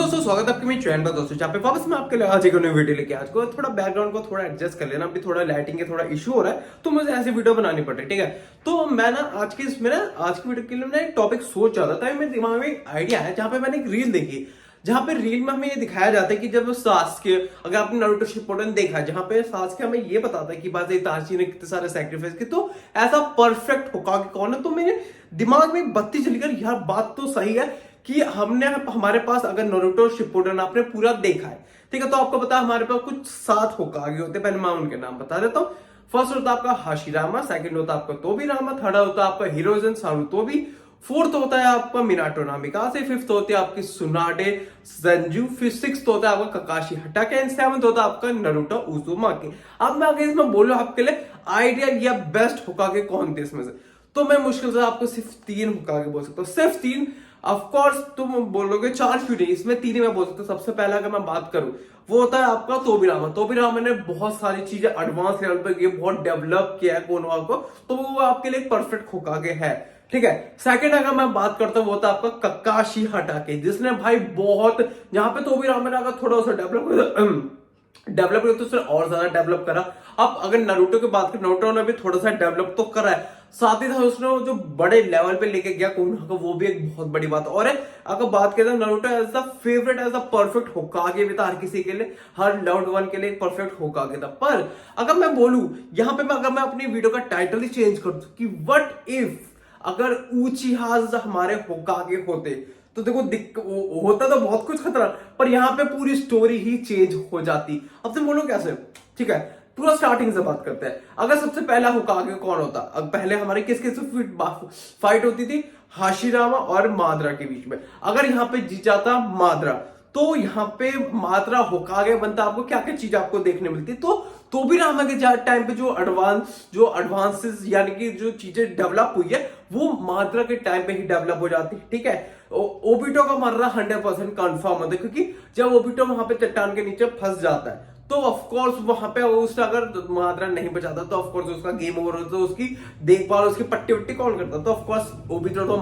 दोस्तों स्वागत है आपके मेरे चैनल पर दोस्तों, जहाँ पे वापस मैं आपके लिए आज एक नई वीडियो लेके आज को थोड़ा बैकग्राउंड को थोड़ा एडजस्ट कर लेना। अभी थोड़ा लाइटिंग का थोड़ा इशू हो रहा है तो मुझे ऐसी वीडियो बनानी पड़ रही है, ठीक है। तो मैं ना आज की वीडियो के लिए मैं एक टॉपिक सोच रहा था, मेरे दिमाग में एक आइडिया है जहाँ पे मैंने एक रील देखी, जहाँ पे रील में हमें ये दिखाया जाता है कि जब सास्के, अगर आपने नारुतो शिपुडेन देखा, जहाँ पे सास्के हमें ये बताता है कि बात इताची ने कितने सारे सैक्रिफाइस किए, तो ऐसा परफेक्ट होकागे कौन है। तो मेरे दिमाग में एक बत्ती चली गई, यार बात तो सही है कि हमारे पास अगर नारुतो शिपुडेन आपने पूरा देखा है, ठीक है, तो आपको पता है हमारे पास कुछ 7 होकागे होते हैं। पहले मैं उनके नाम बता देता हूँ। फर्स्ट होता है आपका हाशिरामा, सेकंड होता है आपका तोबिरामा, थर्ड होता है आपका हिरोजन सारुतोबी, फोर्थ होता है आपका मिनाटो नामिकासे, फिफ्थ होते हैं आपकी सुनाडे संजू, फिर सिक्स्थ होता है आपका ककाशी हटाके एंड सेवंथ होता है आपका नारुतो उजुमाके। अब मैं अगर इसमें बोलूं आपके लिए आइडिया या बेस्ट होकागे कौन थे इसमें से, तो मैं मुश्किल से आपको सिर्फ 3 होकागे बोल सकता हूँ, सिर्फ 3। ऑफ कोर्स तुम बोलोगे 4 क्यों नहीं, इसमें 3 ही मैं बोल सकता हूँ। सबसे पहला अगर मैं बात करूं वो होता है आपका तोबिरामा। तोबिरामा ने बहुत सारी चीजें एडवांस लेवल पे की, बहुत डेवलप किया है कोनोहा को, तो वो आपके लिए एक परफेक्ट होकागे है, ठीक है। सेकंड अगर मैं बात करता हूं वो था आपका ककाशी हटाके, जिसने भाई बहुत, जहां पे तोबिरामा ने अगर थोड़ा सा डेवलप किया तो उसने और ज्यादा डेवलप करा। अब अगर नारुतो की बात करें, नारुतो ने भी थोड़ा सा डेवलप तो करा है, साथ ही साथ उसने जो बड़े लेवल पे लेके गया कोनोहा को, वो भी एक बहुत बड़ी बात और है। अगर बात करें तो Naruto as the favourite, as the perfect Hokage भी था हर किसी के लिए, हर लव्ड वन के लिए एक परफेक्ट होकागे था। पर अगर मैं बोलूं यहाँ पे, अगर मैं अपनी वीडियो का टाइटल ही चेंज कर दूं कि व्हाट इफ अगर ऊचिहाज हमारे होकागे होते, तो देखो होता तो बहुत कुछ खतरा, पर यहाँ पे पूरी स्टोरी ही चेंज हो जाती। अब तुम बोलो कैसे, ठीक है, पूरा स्टार्टिंग से बात करते हैं। अगर सबसे पहला होकागे कौन होता, अब पहले हमारे किसके फाइट होती थी, हाशिरामा और माद्रा के बीच में। अगर यहाँ पे जीत जाता माद्रा, तो यहाँ पे माद्रा होकागे बनता। आपको क्या क्या चीज आपको देखने मिलती, तो भी रामा के टाइम पे जो एडवांसेस यानी कि जो चीजें डेवलप हुई है, वो माद्रा के टाइम पे ही डेवलप हो जाती है, ठीक है। ओबिटो का मरना 100% कंफर्म होता है, क्योंकि जब ओबिटो वहां पे चट्टान के नीचे फंस जाता है, तो ऑफकोर्स वहां पे उसका अगर माद्रा नहीं बचाता तो ऑफकोर्स उसका गेम ओवर होता, तो उसकी देखभाल, उसकी पट्टी वट्टी कौन करता, तो ऑफकोर्स ओबिटो तो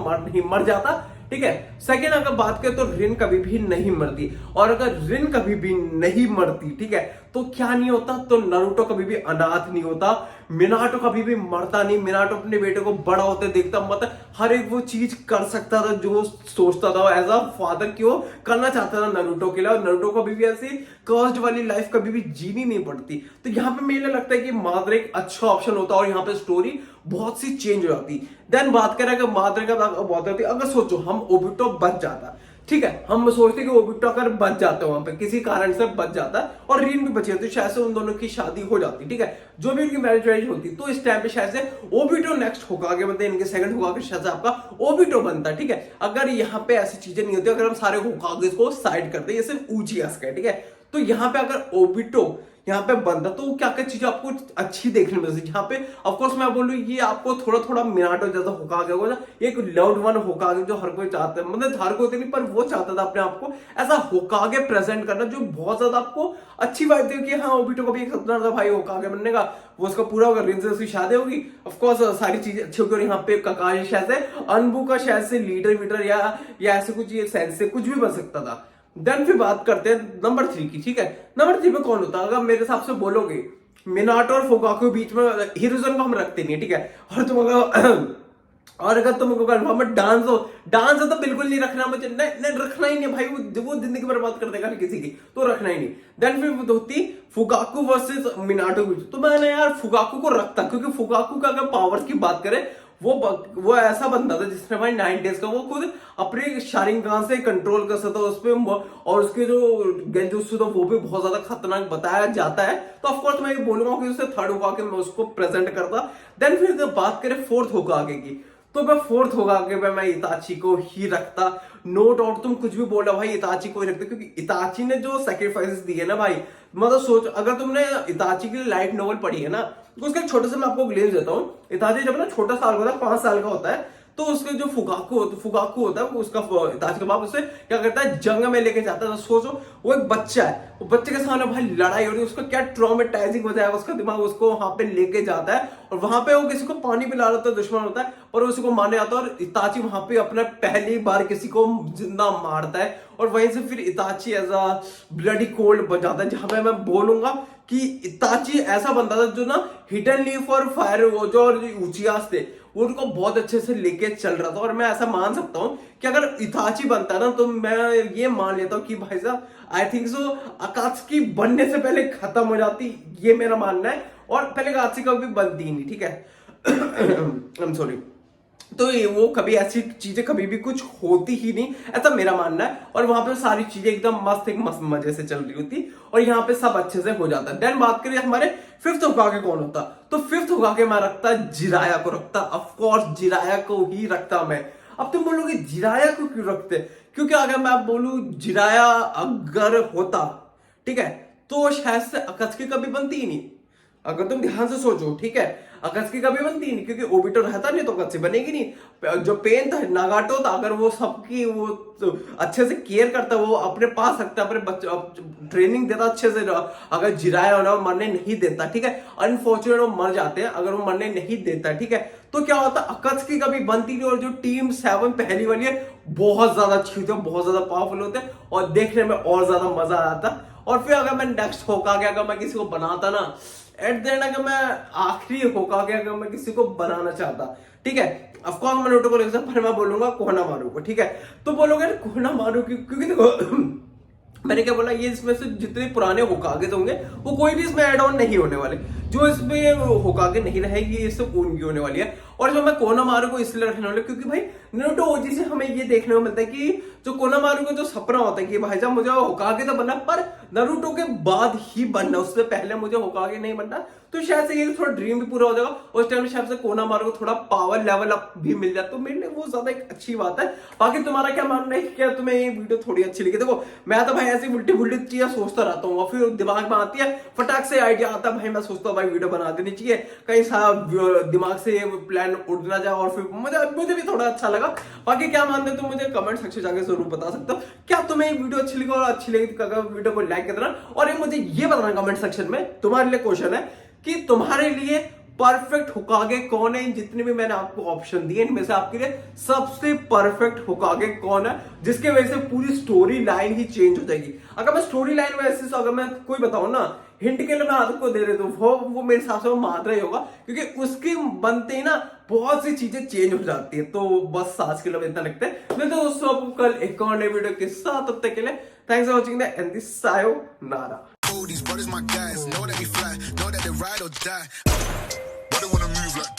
मर जाता, ठीक है। सेकेंड अगर बात करें तो रिन कभी भी नहीं मरती, और अगर रिन कभी भी नहीं मरती, ठीक है, तो क्या नहीं होता, तो नारुतो कभी भी अनाथ नहीं होता, मिनाटो कभी भी मरता नहीं। मिनाटो अपने बेटे को बड़ा होते देखता, मतलब हर एक वो चीज कर सकता था जो सोचता था एज अ फादर, क्यों करना चाहता था नारुतो के लिए, और नारुतो को कभी भी ऐसी कर्स्ड वाली लाइफ कभी भी जीनी नहीं पड़ती। तो यहाँ पे मेरे लगता है कि माद्रा एक अच्छा ऑप्शन होता, और यहाँ पे स्टोरी बहुत सी चेंज हो जाती। देन बात करें अगर माद्रा का बात होती, अगर सोचो हम ओबिटो बच जाता, ठीक है, हम सोचते कि ओबिटो अगर बच जाता, वहां पे किसी कारण से बच जाता और रीन भी बची होती, शायद से उन दोनों की शादी हो जाती, ठीक है, जो भी उनकी मैरिज होती, तो इस टाइम पे शायद से ओबिटो नेक्स्ट होकागे बनते, इनके सेकंड होकागे शायद से आपका ओबिटो बनता, ठीक है। अगर यहाँ पे ऐसी चीजें नहीं होती, अगर हम सारे होकागे को साइड करते, ये सिर्फ ऊचियास का है, ठीक है, तो यहाँ पे अगर ओबिटो यहाँ पे बनता, तो क्या क्या चीजें आपको अच्छी देखने मिलती। जहाँ पे ऑफकोर्स मैं बोलूँ ये आपको थोड़ा थोड़ा मिनाटो जैसा होकागे होगा, एक लव्ड वन होकागे जो हर कोई चाहता है, मतलब हर कोई नहीं, पर वो चाहता था अपने आप को ऐसा होकागे प्रेजेंट करना जो बहुत ज्यादा आपको अच्छी बात थी कि हाँ ओबिटो को भी एक सपना था भाई होकागे बनने का, वो उसका पूरा होगा, रिन से उसकी शादी होगी, ऑफकोर्स सारी चीजें अच्छी होगी। और यहाँ पे ककाशी शायद से अनबू का शायद से लीडर या ऐसे कुछ ये सेंस से कुछ भी बन सकता था। देन फिर बात करते हैं नंबर 3 की, ठीक है। नंबर 3 पे कौन होता है, अगर मेरे हिसाब से बोलोगे मिनाटो और फुकाकू बीच में हिरोजन को हम रखते नहीं, ठीक है, और अगर तुमको कन्फर्म है डांस हो तो बिल्कुल नहीं रखना, मुझे नहीं रखना ही नहीं भाई, वो जिंदगी बर्बाद कर देगा किसी की, तो रखना ही नहीं। देन फिर होती फुकाकू वर्सेस मिनाटो, तो मैंने यार फुकाकू को रखता, क्योंकि फुकाकू का अगर पावर्स की बात करें, वो ऐसा बंदा था जिसने भाई 9 डेज का वो खुद अपने शारिंगान से कंट्रोल कर सकता उस पर, और उसके जो गेंजुत्सु था वो भी बहुत ज्यादा खतरनाक बताया जाता है। तो ऑफकोर्स मैं ये बोलूंगा कि उससे थर्ड होकागे मैं उसको प्रेजेंट करता। देन फिर जब बात करें फोर्थ होकागे की, तो मैं फोर्थ होकागे पे मैं इताची को ही रखता, नो डाउट। तुम कुछ भी बोला भाई, इताची को ही रखते, क्योंकि इताची ने जो सैक्रिफाइसेस दिए ना भाई, मतलब सोच, अगर तुमने इताची की लाइट नॉवल पढ़ी है ना, तो उसका एक छोटा सा मैं आपको ग्लेंस देता हूँ। इताची जब ना छोटा साल होता है, 5 साल का होता है, तो उसके जो फुगाकू होता है, वो उसका इताची का बाप उसे क्या करता है, जंग में लेके जाता है। तो सोचो वो एक बच्चा है, वो बच्चे के सामने भाई लड़ाई हो रही है, उसका क्या ट्रॉमेटाइजिंग हो जाएगा उसका दिमाग, उसको वहां पे लेके जाता है और वहां पे वो किसी को पानी पिला रहा होता है, दुश्मन होता है, और उसी को मारने आता है। और इताची वहां पे अपना पहली बार किसी को जिंदा मारता है, और वहीं से फिर Itachi as a bloody cold बन जाता है। जहां पे मैं बोलूंगा कि इताची ऐसा बनता था जो ना हिडन लीफ और फायर, वो जो उचियास थे उनको बहुत अच्छे से लेके चल रहा था। और मैं ऐसा मान सकता हूं कि अगर इताची बनता ना, तो मैं ये मान लेता हूं कि भाई साहब आई थिंक सो अकात्सुकी बनने से पहले खत्म हो जाती, ये मेरा मानना है। और पहले अकात्सुकी कभी बनती ही नहीं, ठीक है। I am sorry. तो ये वो कभी ऐसी चीजें कभी भी कुछ होती ही नहीं, ऐसा मेरा मानना है। और वहां पे सारी चीजें एकदम मस्त, एक मस्त मजे से चल रही होती, और यहाँ पे सब अच्छे से हो जाता है। देन बात करिए हमारे फिफ्थ होकागे कौन होता, तो फिफ्थ होकागे मैं रखता जिराया को रखता, ऑफ कोर्स जिराया को ही रखता मैं। अब तुम बोलोगे जिराया को क्यों रखते, क्योंकि अगर मैं बोलूं जिराया अगर होता, ठीक है, तो शायद से अकात्सुकी कभी बनती ही नहीं। अगर तुम ध्यान से सोचो, ठीक है, अकात्सुकी कभी बनती नहीं, क्योंकि ओबिटो रहता नहीं तो अकात्सुकी बनेगी नहीं। जो पेन था नागाटो था, अगर वो सबकी वो तो अच्छे से केयर करता, वो अपने पास रखता, अपने बच्चों ट्रेनिंग देता अच्छे से, अगर जिराया होना मरने नहीं देता, ठीक है, अनफॉर्चुनेट वो मर जाते हैं अगर वो मरने नहीं देता, ठीक है, तो क्या होता, अकात्सुकी कभी बनती नहीं। और जो टीम 7 पहली वाली है बहुत ज्यादा अच्छी होती है, बहुत ज्यादा पावरफुल होते हैं, और देखने में और ज्यादा मजा आता। और फिर अगर मैं नेक्स्ट होकागे अगर मैं किसी को बनाता ना, एट द एंड अगर मैं आखिरी होकागे अगर मैं किसी को बनाना चाहता, ठीक है, ऑफ कोर्स मैं नोटो को लेकर, पर मैं बोलूंगा कोहनामारू को, ठीक है। तो बोलोगे कोहनामारू क्योंकि देखो मैंने क्या बोला, ये इसमें से जितने पुराने होकागे होंगे वो कोई भी इसमें ऐड ऑन नहीं होने वाले, जो इसमें होकागे नहीं रहेगी ये सब उनकी होने वाली है। और जो मैं कोहनामारू को इसलिए रखने वाला क्योंकि भाई नारुतो ओजी से हमें ये देखने को मिलता है कि जो कोहनामारू को जो सपना होता है कि भाई साहब मुझे होकागे तो बनना, पर नारुतो के बाद ही बनना, उससे पहले मुझे होकागे नहीं बनना। तो शायद से ये थोड़ा ड्रीम भी पूरा हो जाएगा, उस टाइम शायद से कोहनामारू को थोड़ा पावर लेवल अप भी मिल जाए, तो मेरे लिए वो ज्यादा एक अच्छी बात है। बाकी तुम्हारा क्या मानना है, क्या तुम्हें ये वीडियो थोड़ी अच्छी लगी? देखो मैं तो भाई ऐसी उल्टी उल्टी चीजें सोचता रहता हूँ, और फिर दिमाग में आती है फटाक से आइडिया आता है, भाई मैं सोचता हूँ भाई वीडियो बना देनी चाहिए, कहीं सारा दिमाग से प्लान उड़ ना जाए, और फिर मुझे भी थोड़ा अच्छा लगा। बाकी क्या मानते हो तो मुझे कमेंट सेक्शन जाकर जरूर बता सकते हो, क्या तुम्हें ये वीडियो अच्छी लगी, और अच्छी लगी तो वीडियो को लाइक कर देना। और ये मुझे ये बताना कमेंट सेक्शन में, तुम्हारे लिए क्वेश्चन है कि तुम्हारे लिए परफेक्ट होकागे कौन है? जितने भी मैंने आपको ऑप्शन दिए इनमें से आपके लिए सबसे परफेक्ट होकागे कौन है, जिसके वजह से पूरी स्टोरी लाइन ही चेंज हो जाएगी। अगर मैं स्टोरी लाइन में ऐसे अगर मैं कोई बताऊं ना, हिंट के लिए मैं आपको दे रही हूँ, वो मेरे हिसाब से वो मात्रा ही होगा, क्योंकि उसके बनते ही ना बहुत सी चीजें चेंज हो जाती है। तो बस आज के लिए इतना लगता है। मैं तो दोस्तों आपको कल एक और नए वीडियो के साथ, तब तक के लिए thanks for watching the end sayonara. These brothers my guys, know that we fly, know that they ride or die. Why they wanna move like